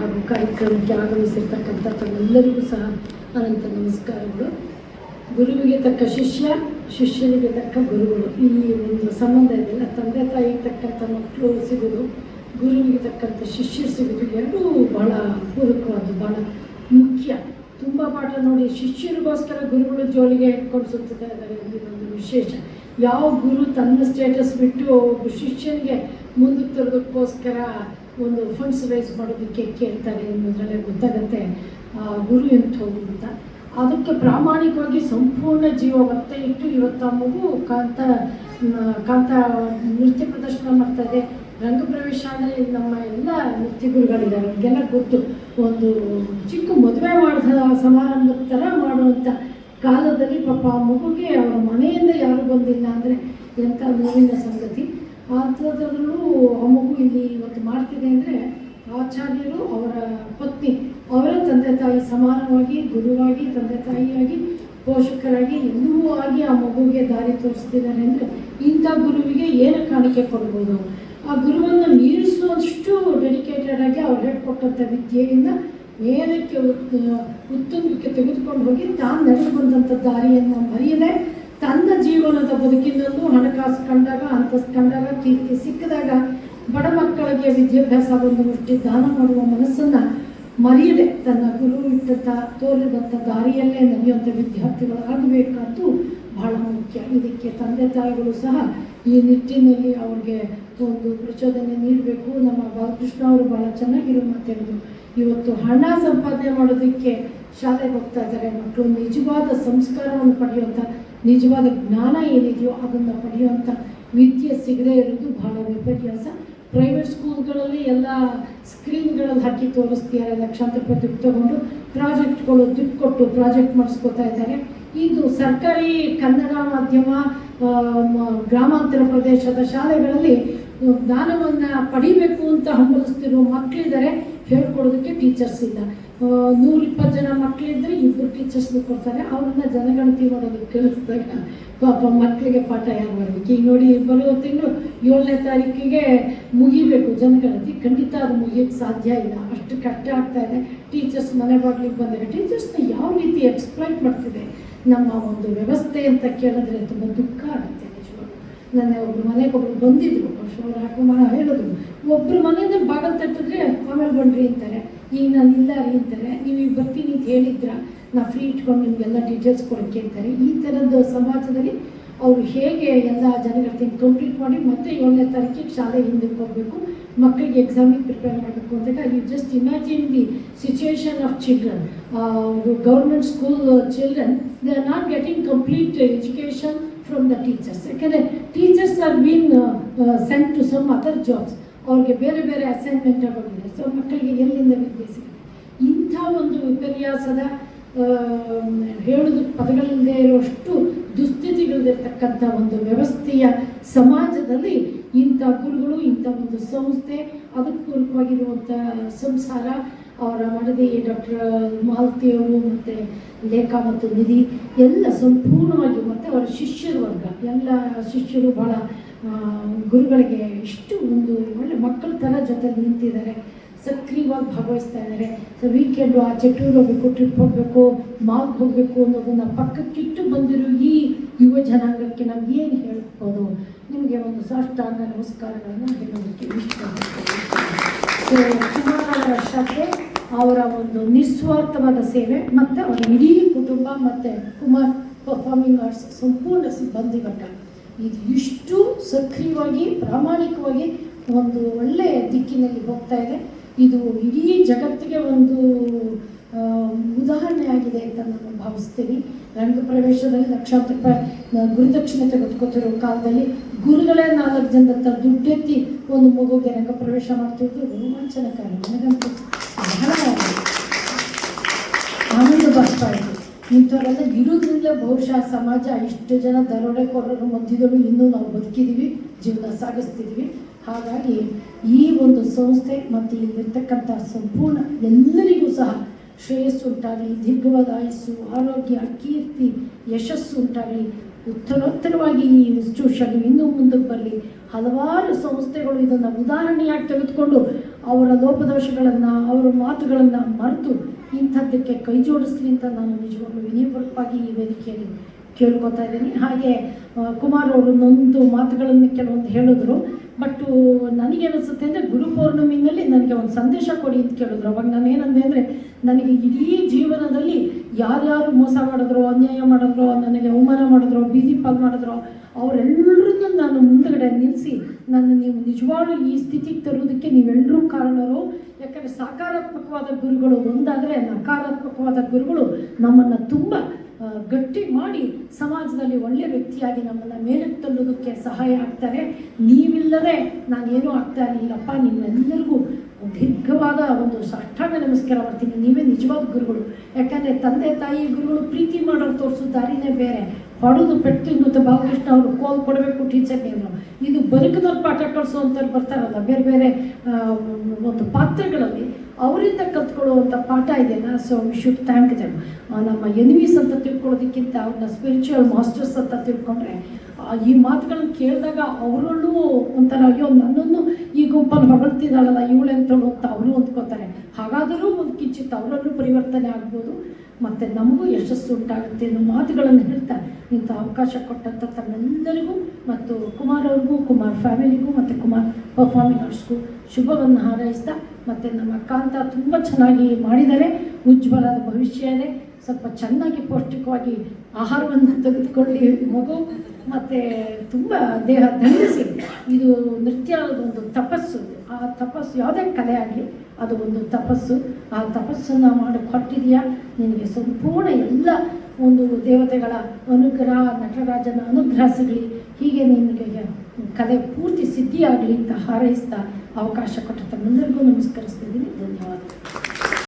ಹಾಗೂ ಕಾರ್ಯಕ್ರಮಕ್ಕೆ ಆಗಮಿಸಿರ್ತಕ್ಕಂಥ ತಮ್ಮೆಲ್ಲರಿಗೂ ಸಹ ಅನಂತ ನಮಸ್ಕಾರಗಳು. ಗುರುವಿಗೆ ತಕ್ಕ ಶಿಷ್ಯ, ಶಿಷ್ಯನಿಗೆ ತಕ್ಕ ಗುರುಗಳು, ಈ ಒಂದು ಸಂಬಂಧ ಇದೆಯಲ್ಲ, ತಂದೆ ತಾಯಿಗೆ ತಕ್ಕಂಥ ಮಕ್ಕಳು ಸಿಗೋದು, ಗುರುವಿಗೆ ತಕ್ಕಂಥ ಶಿಷ್ಯರು ಸಿಗೋದು, ಎರಡೂ ಭಾಳ ಪೂರಕವಾದ್ದು, ಭಾಳ ಮುಖ್ಯ. ತುಂಬ ಪಾಠ ನೋಡಿ ಶಿಷ್ಯರಿಗೋಸ್ಕರ ಗುರುಗಳು ಜೋಳಿಗೆ ಇಟ್ಕೊಂಡು ಸುತ್ತಾ ಇದ್ದಾರೆ. ಒಂದು ವಿಶೇಷ, ಯಾವ ಗುರು ತನ್ನ ಸ್ಟೇಟಸ್ ಬಿಟ್ಟು ಒಬ್ಬ ಶಿಷ್ಯನಿಗೆ ಮುಂದಕ್ಕೆ ತರೋದಕ್ಕೋಸ್ಕರ ಒಂದು ಫಂಡ್ಸ್ ರೈಸ್ ಮಾಡೋದಕ್ಕೆ ಕೇಳ್ತಾರೆ ಅನ್ನೋದ್ರಲ್ಲೇ ಗೊತ್ತಾಗುತ್ತೆ ಗುರು ಎಂಥವ್ರು ಅಂತ. ಅದಕ್ಕೆ ಪ್ರಾಮಾಣಿಕವಾಗಿ ಸಂಪೂರ್ಣ ಜೀವ ಒತ್ತೆ ಇಟ್ಟು ಇವತ್ತು ಆ ಮಗು ಕಾಂತ ನೃತ್ಯ ಪ್ರದರ್ಶನ ಮಾಡ್ತಾಯಿದೆ. ರಂಗಪ್ರವೇಶ ಅಂದರೆ ನಮ್ಮ ಎಲ್ಲ ನೃತ್ಯ ಗುರುಗಳಿದ್ದಾರೆ, ಅವ್ರಿಗೆಲ್ಲ ಗೊತ್ತು. ಒಂದು ಚಿಕ್ಕ ಮದುವೆ ಮಾಡಿದ ಸಮಾರಂಭದ ಥರ ಮಾಡುವಂಥ ಕಾಲದಲ್ಲಿ ಪಾಪ ಆ ಮಗುಗೆ ಅವರ ಮನೆಯಿಂದ ಯಾರು ಬಂದಿಲ್ಲ ಅಂದರೆ ಎಂಥ ನೋವಿನ ಸಂಗತಿ. ಅಂಥದ್ರಲ್ಲೂ ಆ ಮಗು ಇಲ್ಲಿ ಇವತ್ತು ಮಾಡ್ತಿದೆ ಅಂದರೆ ಆಚಾರ್ಯರು, ಅವರ ಪತ್ನಿ, ಅವರ ತಂದೆ ತಾಯಿ ಸಮಾನವಾಗಿ ಗುರುವಾಗಿ, ತಂದೆ ತಾಯಿಯಾಗಿ, ಪೋಷಕರಾಗಿ ಎಲ್ಲವೂ ಆಗಿ ಆ ಮಗುವಿಗೆ ದಾರಿ ತೋರಿಸ್ತಿದ್ದಾರೆ ಅಂದರೆ ಇಂಥ ಗುರುವಿಗೆ ಏನು ಕಾಣಿಕೆ ಕೊಡ್ಬೋದು? ಆ ಗುರುವನ್ನು ಮೀರಿಸುವಷ್ಟು ಡೆಡಿಕೇಟೆಡ್ ಆಗಿ ಅವ್ರು ಹೇಳ್ಕೊಟ್ಟಂಥ ವಿದ್ಯೆಯಿಂದ ಮೇಲಕ್ಕೆ ಉತ್ತುಂಗಕ್ಕೆ ತೆಗೆದುಕೊಂಡು ಹೋಗಿ ತಾನು ನಡೆದು ಬಂದಂಥ ದಾರಿಯನ್ನು ಮರೆಯದೆ ತನ್ನ ಜೀವನದ ಬದುಕಿನಲ್ಲೂ ಹಣಕಾಸು ಕಂಡಾಗ, ಅಂತಸ್ತು ಕಂಡಾಗ, ಕೀರ್ತಿ ಸಿಕ್ಕಿದಾಗ ಬಡ ಮಕ್ಕಳಿಗೆ ವಿದ್ಯಾಭ್ಯಾಸ ಒಂದು ಮುಷ್ಟಿ ದಾನ ಮಾಡುವ ಮನಸ್ಸನ್ನು ಮರೆಯದೆ ತನ್ನ ಗುರು ಇಟ್ಟಂಥ ತೋರಿದಂಥ ದಾರಿಯಲ್ಲೇ ನಡೆಯುವಂಥ ವಿದ್ಯಾರ್ಥಿಗಳು ಆಗಬೇಕಂತೂ ಬಹಳ ಮುಖ್ಯ. ಇದಕ್ಕೆ ತಂದೆ ತಾಯಿಗಳು ಸಹ ಈ ನಿಟ್ಟಿನಲ್ಲಿ ಅವ್ರಿಗೆ ಒಂದು ಪ್ರಚೋದನೆ ನೀಡಬೇಕು. ನಮ್ಮ ಬಾಲಕೃಷ್ಣ ಅವರು ಭಾಳ ಚೆನ್ನಾಗಿರೋ ಮಾತಾಡಿದ್ರು. ಇವತ್ತು ಹಣ ಸಂಪಾದನೆ ಮಾಡೋದಕ್ಕೆ ಶಾಲೆಗೆ ಹೋಗ್ತಾ ಇದ್ದಾರೆ ಮಕ್ಕಳು. ನಿಜವಾದ ಸಂಸ್ಕಾರವನ್ನು ಪಡೆಯುವಂಥ, ನಿಜವಾದ ಜ್ಞಾನ ಏನಿದೆಯೋ ಅದನ್ನು ಪಡೆಯುವಂಥ ವಿದ್ಯೆ ಸಿಗದೇ ಇರೋದು ಬಹಳ ವಿಪರ್ಯಾಸ. ಪ್ರೈವೇಟ್ ಸ್ಕೂಲ್ಗಳಲ್ಲಿ ಎಲ್ಲ ಸ್ಕ್ರೀನ್ಗಳಲ್ಲಿ ಹಾಕಿ ತೋರಿಸ್ತಿದ್ದಾರೆ, ಲಕ್ಷಾಂತರ ರೂಪಾಯಿ ದುಡ್ಡು ತಗೊಂಡು ಪ್ರಾಜೆಕ್ಟ್ಗಳು ದುಡ್ಡು ಕೊಟ್ಟು ಪ್ರಾಜೆಕ್ಟ್ ಮಾಡಿಸ್ಕೋತಾ ಇದ್ದಾರೆ. ಇದು ಸರ್ಕಾರಿ ಕನ್ನಡ ಮಾಧ್ಯಮ ಗ್ರಾಮಾಂತರ ಪ್ರದೇಶದ ಶಾಲೆಗಳಲ್ಲಿ ಜ್ಞಾನವನ್ನು ಪಡಿಬೇಕು ಅಂತ ಹಂಬಲಿಸ್ತಿರೋ ಮಕ್ಕಳಿದ್ದಾರೆ, ಹೇಳ್ಕೊಡೋದಕ್ಕೆ ಟೀಚರ್ಸ್ ಇಲ್ಲ. 120 ಜನ ಮಕ್ಕಳಿದ್ದರೆ 2 ಟೀಚರ್ಸ್ನ ಕೊಡ್ತಾರೆ. ಅವ್ರನ್ನ ಜನಗಣತಿ ಮಾಡೋದಕ್ಕೆ ಕಳಿಸಿದಾಗ ಪಾಪ ಮಕ್ಕಳಿಗೆ ಪಾಠ ಯಾರು ಮಾಡಬೇಕು? ಈಗ ನೋಡಿ, ಬರುವ ತಿಂಗಳು 7ನೇ ತಾರೀಕಿಗೆ ಮುಗಿಬೇಕು ಜನಗಣತಿ. ಖಂಡಿತ ಅದು ಮುಗಿಯೋಕ್ಕೆ ಸಾಧ್ಯ ಇಲ್ಲ, ಅಷ್ಟು ಕಷ್ಟ ಆಗ್ತಾ ಇದೆ. ಟೀಚರ್ಸ್ ಮನೆ ಬಾಗಿಲಿಗೆ ಬಂದಾಗ ಟೀಚರ್ಸ್ನ ಯಾವ ರೀತಿ ಎಕ್ಸ್ಪ್ಲೈಟ್ ಮಾಡ್ತಿದೆ ನಮ್ಮ ಒಂದು ವ್ಯವಸ್ಥೆ ಅಂತ ಕೇಳಿದ್ರೆ ತುಂಬ ದುಃಖ ಆಗುತ್ತೆ ನಿಜವಾಗ್ಲೂ. ನನ್ನ ಒಬ್ಬರು ಮನೆಗೆ ಒಬ್ಬರು ಬಂದಿದ್ರು, ಶೋರ್ ಹಾಕುಮಾನ ಹೇಳಿದ್ರು, ಒಬ್ಬರು ಮನೆಯಿಂದ ಬಾಗಲ್ ತಟ್ಟಿದ್ರೆ ಆಮೇಲೆ ಬನ್ರಿ ಅಂತಾರೆ, ಈಗ ನಾನು ಇಲ್ಲ ರೀ ಅಂತಾರೆ, ನೀವು ಈಗ ಬರ್ತೀನಿ ಅಂತ ಹೇಳಿದ್ರ, ನಾ ಫ್ರೀ ಇಟ್ಕೊಂಡು ನಿಮಗೆಲ್ಲ ಡೀಟೇಲ್ಸ್ ಕೊಡೋಕ್ಕೆ ಅಂತಾರೆ. ಈ ಥರದ್ದು ಸಮಾಜದಲ್ಲಿ ಅವರು ಹೇಗೆ ಎಲ್ಲ ಜನಗಣತಿ ಕಂಪ್ಲೀಟ್ ಮಾಡಿ ಮತ್ತೆ 7ನೇ ತಾರೀಕಿಗೆ ಶಾಲೆ ಹಿಂದಕ್ಕೆ ಹೋಗಬೇಕು, ಮಕ್ಕಳಿಗೆ ಎಕ್ಸಾಮಿಗೆ ಪ್ರಿಪೇರ್ ಮಾಡಬೇಕು ಅಂದಾಗ you just imagine the situation of children. Government school children, they are not getting complete education from the teachers. ಯಾಕೆಂದರೆ teachers are been sent to some other jobs. ಅವ್ರಿಗೆ ಬೇರೆ ಬೇರೆ ಅಸೈನ್ಮೆಂಟ್ ಆಗೋದಿಲ್ಲ. ಸೊ ಮಕ್ಕಳಿಗೆ ಎಲ್ಲಿಂದ ವಿದ್ಯೆ ಸಿಗುತ್ತೆ? ಇಂಥ ಒಂದು ವಿಪರ್ಯಾಸದ ಹೇಳೋದಕ್ಕೆ ಪದಗಳಿಲ್ಲದೆ ಇರುವಷ್ಟು ದುಸ್ಥಿತಿಗಳಿರ್ತಕ್ಕಂಥ ಒಂದು ವ್ಯವಸ್ಥೆಯ ಸಮಾಜದಲ್ಲಿ ಇಂಥ ಗುರುಗಳು, ಇಂಥ ಒಂದು ಸಂಸ್ಥೆ, ಅದಕ್ಕೆ ಪೂರಕವಾಗಿರುವಂಥ ಸಂಸಾರ, ಅವರ ಮಡದಿ ಡಾಕ್ಟರ್ ಮಾಲತಿಯವರು ಮತ್ತು ಲೇಖಾ ಮತ್ತು ನಿಧಿ ಎಲ್ಲ ಸಂಪೂರ್ಣವಾಗಿ, ಮತ್ತು ಅವರ ಶಿಷ್ಯರ ವರ್ಗ ಎಲ್ಲ ಶಿಷ್ಯರು ಭಾಳ ಗುರುಗಳಿಗೆ ಇಷ್ಟು ಒಂದು ಒಳ್ಳೆ ಮಕ್ಕಳ ಥರ ಜೊತೆ ನಿಂತಿದ್ದಾರೆ, ಸಕ್ರಿಯವಾಗಿ ಭಾಗವಹಿಸ್ತಾ ಇದ್ದಾರೆ. ಸೊ ವೀಕೆಂಡು ಆಚೆ ಟೂರ್ ಹೋಗಬೇಕು, ಟ್ರಿಪ್ ಹೋಗಬೇಕು, ಮಾಲ್ಗೆ ಹೋಗಬೇಕು ಅನ್ನೋದನ್ನು ಪಕ್ಕಕ್ಕಿಟ್ಟು ಬಂದಿರೋ ಈ ಯುವ ಜನಾಂಗಕ್ಕೆ ನಾವು ಏನು ಹೇಳ್ಬೋದು? ನಿಮಗೆ ಒಂದು ಸಾಷ್ಟಾಂಗ ನಮಸ್ಕಾರಗಳನ್ನು ಹೇಳೋದಕ್ಕೆ ಇಷ್ಟಪಡ್ತೀನಿ. ಸೊ ಕುಮಾರ್ ವರ್ಷಕ್ಕೆ ಅವರ ಒಂದು ನಿಸ್ವಾರ್ಥವಾದ ಸೇವೆ ಮತ್ತು ಅವರ ಇಡೀ ಕುಟುಂಬ ಮತ್ತು ಕುಮಾರ್ ಪರ್ಫಾರ್ಮಿಂಗ್ ಆರ್ಟ್ಸ್ ಸಂಪೂರ್ಣ ಸಿಬ್ಬಂದಿ ವರ್ಗ ಇದು ಇಷ್ಟು ಸಕ್ರಿಯವಾಗಿ, ಪ್ರಾಮಾಣಿಕವಾಗಿ ಒಂದು ಒಳ್ಳೆಯ ದಿಕ್ಕಿನಲ್ಲಿ ಹೋಗ್ತಾ ಇದೆ. ಇದು ಇಡೀ ಜಗತ್ತಿಗೆ ಒಂದು ಉದಾಹರಣೆ ಆಗಿದೆ ಅಂತ ನಾನು ಭಾವಿಸ್ತೀನಿ. ರಂಗಪ್ರವೇಶದಲ್ಲಿ ಲಕ್ಷಾಂತರ ರೂಪಾಯಿ ಗುರುದಕ್ಷಿಣೆ ತೆಗೆದುಕೊತಿರೋ ಕಾಲದಲ್ಲಿ ಗುರುಗಳೇ 4 ಜನದ ಹತ್ರ ದುಡ್ಡೆತ್ತಿ ಒಂದು ಮಗುಗೆ ರಂಗಪ್ರವೇಶ ಮಾಡ್ತಿದ್ದು ರೋಮಾಂಚನಕಾರಿ. ನನಗಂತೂ ಬಹಳ ಆನಂದ ಬರ್ತಾ ಇತ್ತು. ಇಂಥವರೆಲ್ಲ ಇರೋದ್ರಿಂದ ಬಹುಶಃ ಸಮಾಜ ಇಷ್ಟು ಜನ ದರೋಡೆಕೋರರ ಮಧ್ಯದಲ್ಲೂ ಇನ್ನೂ ನಾವು ಬದುಕಿದ್ದೀವಿ, ಜೀವನ ಸಾಗಿಸ್ತಿದ್ದೀವಿ. ಹಾಗಾಗಿ ಈ ಒಂದು ಸಂಸ್ಥೆ ಮತ್ತು ಇಲ್ಲಿರ್ತಕ್ಕಂಥ ಸಂಪೂರ್ಣ ಎಲ್ಲರಿಗೂ ಸಹ ಶ್ರೇಯಸ್ಸು ಉಂಟಾಗಲಿ, ದೀರ್ಘವಾದ ಆಯಸ್ಸು, ಆರೋಗ್ಯ, ಕೀರ್ತಿ, ಯಶಸ್ಸು ಉಂಟಾಗಲಿ. ಉತ್ತರೋತ್ತರವಾಗಿ ಈ ಇನ್ಸ್ಟಿಟ್ಯೂಷನ್ ಇನ್ನೂ ಮುಂದಕ್ಕೆ ಬರಲಿ. ಹಲವಾರು ಸಂಸ್ಥೆಗಳು ಇದನ್ನು ಉದಾಹರಣೆಯಾಗಿ ತೆಗೆದುಕೊಂಡು ಅವರ ಲೋಪದೋಷಗಳನ್ನು ಅವರ ಮಾತುಗಳನ್ನು ಮರೆತು ಇಂಥದ್ದಕ್ಕೆ ಕೈ ಜೋಡಿಸ್ಲಿ ಅಂತ ನಾನು ನಿಜವಾಗ್ಲೂ ವಿನೀಪವಾಗಿ ಈ ವೇದಿಕೆಯಲ್ಲಿ ಕೇಳ್ಕೊತಾ ಇದ್ದೀನಿ. ಹಾಗೆ ಕುಮಾರ್ ಅವರು ನೊಂದು ಮಾತುಗಳನ್ನು ಕೆಲವೊಂದು ಹೇಳಿದ್ರು. ಬಟ್ ನನಗೇನಿಸುತ್ತೆ ಅಂದರೆ ಗುರು ಪೌರ್ಣಮಿನಲ್ಲಿ ನನಗೆ ಒಂದು ಸಂದೇಶ ಕೊಡಿ ಅಂತ ಕೇಳಿದ್ರು. ಅವಾಗ ನಾನು ಏನಂದೆ ಅಂದರೆ, ನನಗೆ ಇಡೀ ಜೀವನದಲ್ಲಿ ಯಾರ್ಯಾರು ಮೋಸ ಮಾಡಿದ್ರು, ಅನ್ಯಾಯ ಮಾಡಿದ್ರು, ನನಗೆ ಅವಮಾನ ಮಾಡಿದ್ರು, ಬೀದಿ ಪಾಲು ಮಾಡಿದ್ರು, ಅವರೆಲ್ಲರನ್ನೂ ನಾನು ಮುಂದುಗಡೆ ನಿಲ್ಲಿಸಿ ನೀವು ನಿಜವಾಗ್ಲೂ ಈ ಸ್ಥಿತಿಗೆ ತರೋದಕ್ಕೆ ನೀವೆಲ್ಲರೂ ಕಾರಣರು. ಯಾಕಂದರೆ ಸಕಾರಾತ್ಮಕವಾದ ಗುರುಗಳು ಒಂದಾದರೆ ನಕಾರಾತ್ಮಕವಾದ ಗುರುಗಳು ನಮ್ಮನ್ನು ತುಂಬ ಗಟ್ಟಿ ಮಾಡಿ ಸಮಾಜದಲ್ಲಿ ಒಳ್ಳೆಯ ವ್ಯಕ್ತಿಯಾಗಿ ನಮ್ಮನ್ನು ಮೇಲಕ್ಕೆ ತಳ್ಳೋದಕ್ಕೆ ಸಹಾಯ ಆಗ್ತಾರೆ. ನೀವಿಲ್ಲದೆ ನಾನೇನೂ ಆಗ್ತಾ ಇರಲಿಲ್ಲಪ್ಪ. ನಿಮ್ಮೆಲ್ಲರಿಗೂ ದೀರ್ಘವಾದ ಒಂದು ಸಾಷ್ಟಾಂಗ ನಮಸ್ಕಾರ ಮಾಡ್ತೀನಿ. ನೀವೇ ನಿಜವಾದ ಗುರುಗಳು. ಯಾಕಂದರೆ ತಂದೆ ತಾಯಿ ಗುರುಗಳು ಪ್ರೀತಿ ಮಾಡೋರು ತೋರಿಸೋ ದಾರಿನೇ ಬೇರೆ. ಹೊಡೆದು ಪೆಟ್ಟು ಇನ್ನೊಂದು ಬಾಲಕೃಷ್ಣ ಅವರು ಕೋಲ್ ಕೊಡಬೇಕು ಟೀಚರ್ಗೆ ಅನ್ನೋ, ಇದು ಬದುಕದವ್ರು ಪಾಠ ಕಳಿಸೋವಂಥವ್ರು ಬರ್ತಾರಲ್ಲ ಬೇರೆ ಬೇರೆ ಒಂದು ಪಾತ್ರಗಳಲ್ಲಿ, ಅವರಿಂದ ಕಲ್ತ್ಕೊಳ್ಳುವಂಥ ಪಾಠ ಇದೆಯಲ್ಲ. So we should thank them. ನಮ್ಮ ಎನಿಮೀಸ್ ಅಂತ ತಿಳ್ಕೊಳ್ಳೋದಕ್ಕಿಂತ ಅವ್ರನ್ನ ಸ್ಪಿರಿಚುವಲ್ ಮಾಸ್ಟರ್ಸ್ ಅಂತ ತಿಳ್ಕೊಂಡ್ರೆ ಈ ಮಾತುಗಳನ್ನ ಕೇಳಿದಾಗ ಅವರಲ್ಲೂ ಒಂಥರ ಅಯ್ಯೋ ನನ್ನನ್ನು ಈ ಗುಂಪಲ್ಲಿ ಹೊಗಳ್ತಿದ್ದಾಳಲ್ಲ ಇವಳೆಂತಳು ಅಂತ ಅವರು ಅಂದ್ಕೋತಾರೆ. ಹಾಗಾದರೂ ಒಂದು ಕಿಂಚಿತ್ ಅವರಲ್ಲೂ ಪರಿವರ್ತನೆ ಆಗ್ಬೋದು, ಮತ್ತು ನಮಗೂ ಯಶಸ್ಸು ಉಂಟಾಗುತ್ತೆ ಅನ್ನೋ ಮಾತುಗಳನ್ನು ಹೇಳ್ತಾ ಇಂಥ ಅವಕಾಶ ಕೊಟ್ಟಂಥ ತಮ್ಮೆಲ್ಲರಿಗೂ ಮತ್ತು ಕುಮಾರ್ ಅವ್ರಿಗೂ, ಕುಮಾರ್ ಫ್ಯಾಮಿಲಿಗೂ ಮತ್ತು ಕುಮಾರ್ ಪರ್ಫಾರ್ಮಿಂಗ್ ಆರ್ಟ್ಸ್ಗೂ ಶುಭವನ್ನು ಹಾರೈಸ್ತಾ, ಮತ್ತು ನಮ್ಮ ಕಾಂತ ತುಂಬ ಚೆನ್ನಾಗಿ ಮಾಡಿದ್ದಾರೆ. ಉಜ್ವಲದ ಭವಿಷ್ಯ ಇದೆ. ಸ್ವಲ್ಪ ಚೆನ್ನಾಗಿ ಪೌಷ್ಟಿಕವಾಗಿ ಆಹಾರವನ್ನು ತೆಗೆದುಕೊಳ್ಳಿ ಮಗು, ಮತ್ತು ತುಂಬ ದೇಹ ದಂಡಿಸಿ. ಇದು ನೃತ್ಯ ಒಂದು ತಪಸ್ಸು. ಆ ತಪಸ್ಸು ಯಾವುದೇ ಕಲೆ ಆಗಲಿ ಅದು ಒಂದು ತಪಸ್ಸು. ಆ ತಪಸ್ಸನ್ನು ಮಾಡಿ ಕೊಟ್ಟಿದೆಯಾ ನಿನಗೆ ಸಂಪೂರ್ಣ ಎಲ್ಲ ಒಂದು ದೇವತೆಗಳ ಅನುಗ್ರಹ, ನಟರಾಜನ ಅನುಗ್ರಹ ಸಿಗಲಿ. ಹೀಗೆ ನಿನಗೆ ಕಲೆ ಪೂರ್ತಿ ಸಿದ್ಧಿಯಾಗಲಿ ಅಂತ ಹಾರೈಸ್ತಾ ಅವಕಾಶ ಕೊಟ್ಟ ತಮ್ಮೆಲ್ಲರಿಗೂ ನಮಸ್ಕರಿಸ್ತಿದ್ದೀನಿ. ಧನ್ಯವಾದ.